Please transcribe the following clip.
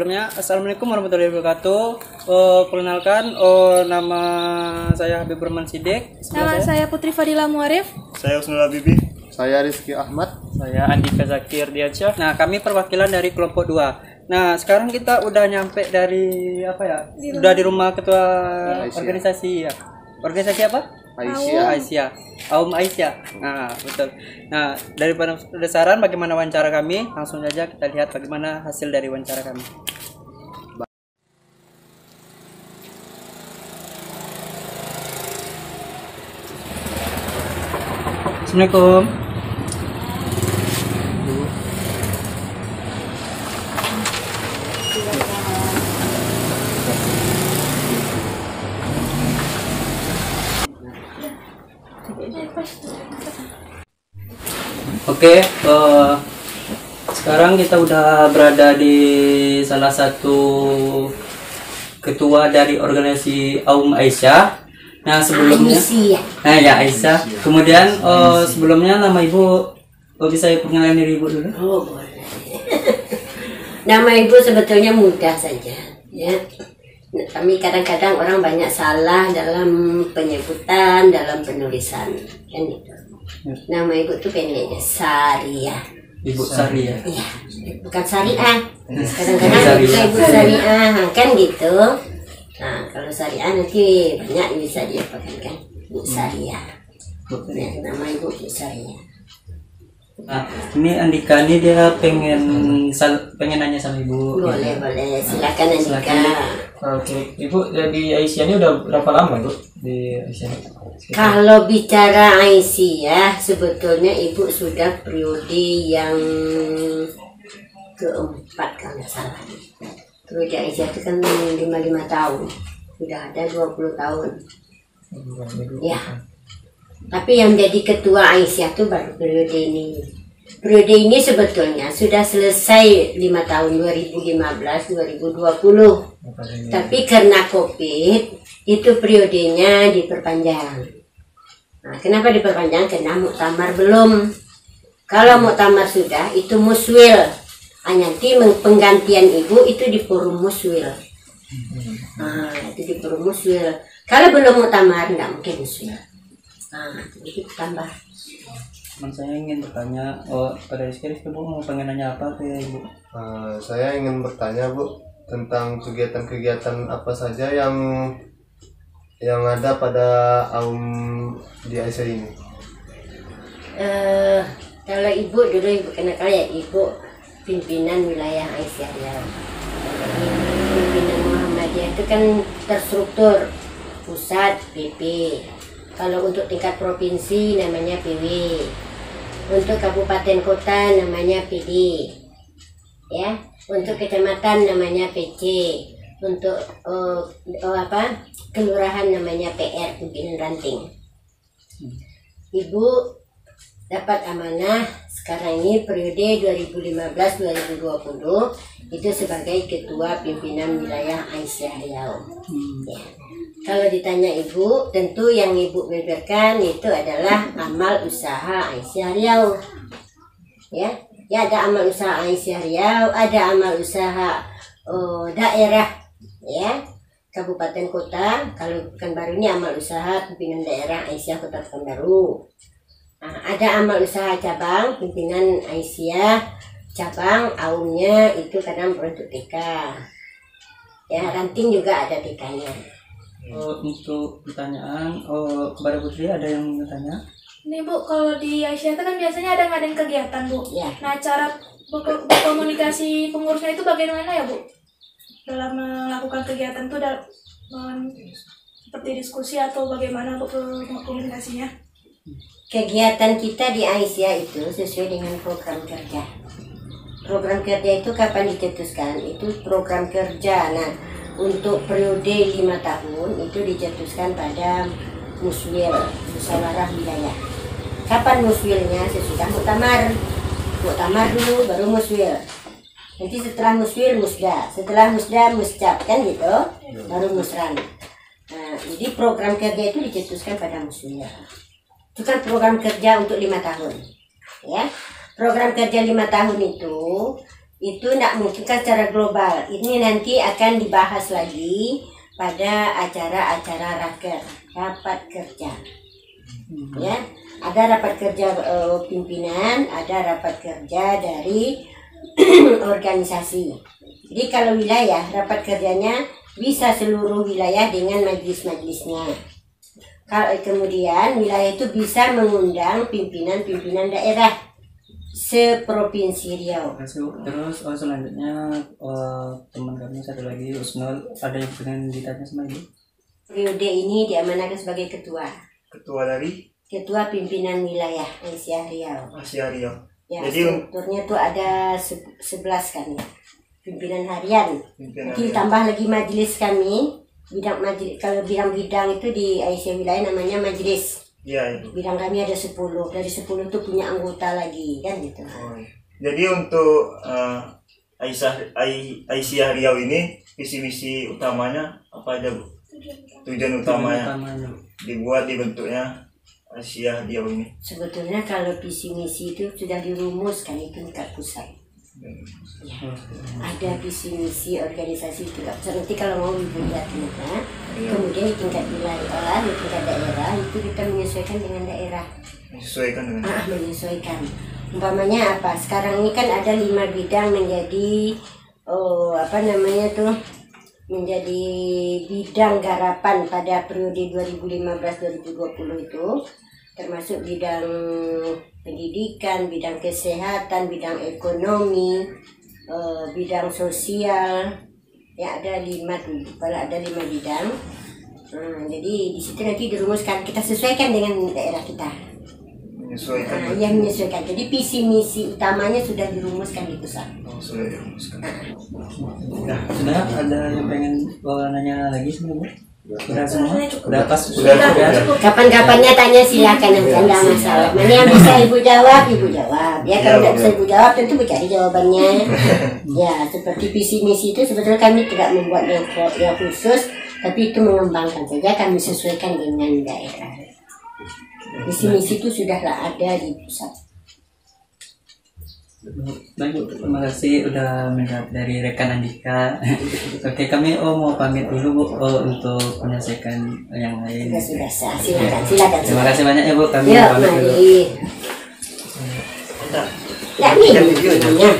sebelumnya Assalamualaikum warahmatullahi wabarakatuh. Perkenalkan, nama saya Habib Rahman Sidik. Nama saya Putri Fadila Muarif. Saya Usnul Bibi. Saya Rizky Ahmad. Saya Andika Zakir Diansyah. Nah, kami perwakilan dari kelompok 2. Nah, sekarang kita udah nyampe dari apa ya? Udah di rumah ketua organisasi ya. Organisasi apa? Aisyah. Aum Aisyah. Nah, betul. Nah, dari pendasar bagaimana wawancara kami, langsung saja kita lihat bagaimana hasil dari wawancara kami. Assalamualaikum. Oke, sekarang kita udah berada di salah satu ketua dari organisasi Aum Aisyah. Nah, sebelumnya, Aisyah. Kemudian sebelumnya nama ibu, bisa perkenalkan diri ibu dulu? Oh, boleh. Nama ibu sebetulnya mudah saja, ya. Kami kadang-kadang orang banyak salah dalam penyebutan, dalam penulisan, kan gitu. Nama ibu tuh pendeknya Sariah. Ibu Sariah. Iya, bukan Syariah. Kadang-kadang ibu Syariah, kan gitu. Nah, kalau Syariah nanti banyak bisa diapakan kan, Ibu Sariah. Ya, nama ibu Sariah. Nah, ini Andika ini dia pengen nanya sama ibu. Boleh, silakan Andika. Oke, Ibu di Aisyah ini udah berapa lama, Bu? Di Aisyah ini? Kalau bicara Aisyah, sebetulnya ibu sudah periode yang keempat kalau nggak salah. Periode Aisyah itu kan 55 tahun, sudah ada 20 tahun. Ya, tapi yang jadi ketua Aisyah itu baru periode ini. Periode ini sebetulnya sudah selesai 5 tahun 2015-2020. Tapi karena COVID itu periodenya diperpanjang. Nah, kenapa diperpanjang? Karena muktamar belum. Kalau muktamar sudah itu muswil. Nanti penggantian ibu itu di forum muswil. Nah, itu di forum muswil. Kalau belum muktamar nggak mungkin muswil. Nah, jadi tambah. Saya ingin bertanya, pada Rizky Bu mau pengen nanya apa ke ibu? Saya ingin bertanya, Bu, tentang kegiatan-kegiatan apa saja yang ada pada Aum di Aisyah ini. Kalau ibu dulu kenal ya, ibu pimpinan wilayah Aisyah ya. Pimpinan Muhammadiyah itu kan terstruktur pusat PP. Kalau untuk tingkat provinsi namanya PW. Untuk kabupaten kota namanya PD. Ya, untuk kecamatan namanya PC. Untuk kelurahan namanya PR, pimpinan ranting. Ibu dapat amanah sekarang ini periode 2015-2020 itu sebagai ketua pimpinan wilayah Aisyah Riau. Ya. Kalau ditanya ibu, tentu yang ibu beberkan itu adalah amal usaha Aisyah Riau. Ya, ada amal usaha Aisyah Riau, ada amal usaha daerah, ya, kabupaten kota. Kalau Pekanbaru ini amal usaha pimpinan daerah Aisyah Kota Pekanbaru. Nah, ada amal usaha cabang pimpinan Aisyah cabang Aumnya itu kadang untuk TK. Ya, ranting juga ada TK-nya. Untuk pertanyaan kepada Putri, ada yang bertanya? Nih Bu, kalau di Aisyah itu kan biasanya ada ngadain kegiatan Bu. Ya. Nah, cara berkomunikasi pengurusnya itu bagaimana ya Bu? Dalam melakukan kegiatan itu seperti diskusi atau bagaimana Bu komunikasinya? Kegiatan kita di Aisyah itu sesuai dengan program kerja. Program kerja itu kapan dicetuskan? Itu program kerja. Nah, untuk periode 5 tahun itu dicetuskan pada muswil, musyawarah wilayah. Kapan muswilnya? Sesudah muktamar. Muktamar dulu baru muswil. Nanti setelah muswil musda, setelah musda muscap, kan gitu, baru musran. Nah, jadi program kerja itu dicetuskan pada muswil. Itu kan program kerja untuk 5 tahun. Ya. Program kerja 5 tahun itu itu tidak mungkin kan secara global. Ini nanti akan dibahas lagi pada acara-acara rapat kerja. Ya, ada rapat kerja pimpinan, ada rapat kerja dari organisasi. Jadi kalau wilayah, rapat kerjanya bisa seluruh wilayah dengan majelis-majelisnya. Kalau kemudian wilayah itu bisa mengundang pimpinan-pimpinan daerah seprovinsi Riau. Terus selanjutnya teman kami satu lagi Usnul, ada yang pengen ditanya sama Ibu? Periode ini diamanahkan sebagai ketua dari Ketua Pimpinan Wilayah Aisyah Riau. Asia Riau. Ya, Jadi strukturnya tuh ada 11 kan ya. Pimpinan harian. pimpinan Nanti ditambah lagi majelis kami. Kalau bidang-bidang itu di Aisyah Wilayah namanya majelis. ya itu. Bidang kami ada 10. Dari 10 itu punya anggota lagi kan gitu. Oh, iya. Jadi untuk Aisyah Riau ini visi misi utamanya apa aja Bu? Tujuan utamanya dibuat dibentuknya Aisyah Riau ini. Sebetulnya kalau visi misi itu sudah dirumuskan di tingkat pusat. Ya. Ada visi misi organisasi tingkat pusat. Nanti kalau mau ibu lihat ya. Kemudian di tingkat wilayah, di tingkat daerah itu kita menyesuaikan dengan daerah. Menyesuaikan dengan Menyesuaikan. Umpamanya apa? Sekarang ini kan ada 5 bidang menjadi menjadi bidang garapan pada periode 2015-2020 itu, termasuk bidang pendidikan, bidang kesehatan, bidang ekonomi, bidang sosial. Ya ada 5 tuh, kalau ada 5 bidang. Jadi di situ nanti dirumuskan, kita sesuaikan dengan daerah kita. menyesuaikan. Yang menyesuaikan. Jadi visi misi utamanya sudah dirumuskan di pusat. Oh, sudah dirumuskan. Sudah ada yang pengen nanya lagi sebenarnya? Sudah semua? Cukup. Udah pas? Sudah cukup. Kapan-kapannya tanya silakan, enggak masalah. Mana yang bisa ibu jawab, ibu jawab. Ya kalau tidak bisa ibu jawab tentu mencari jawabannya. Ya seperti visi misi itu sebetulnya kami tidak membuat yang khusus, tapi itu mengembangkan saja, kami sesuaikan dengan daerah. Visi misi itu sudahlah ada di pusat. Baik Bu, terima kasih udah menjawab dari rekan Andika. Oke, kami mau pamit dulu Bu untuk menyelesaikan yang lain. Sudah silakan. Terima kasih banyak ya Bu, kami Yuk, pamit dulu. mari. Ya, nih, videonya.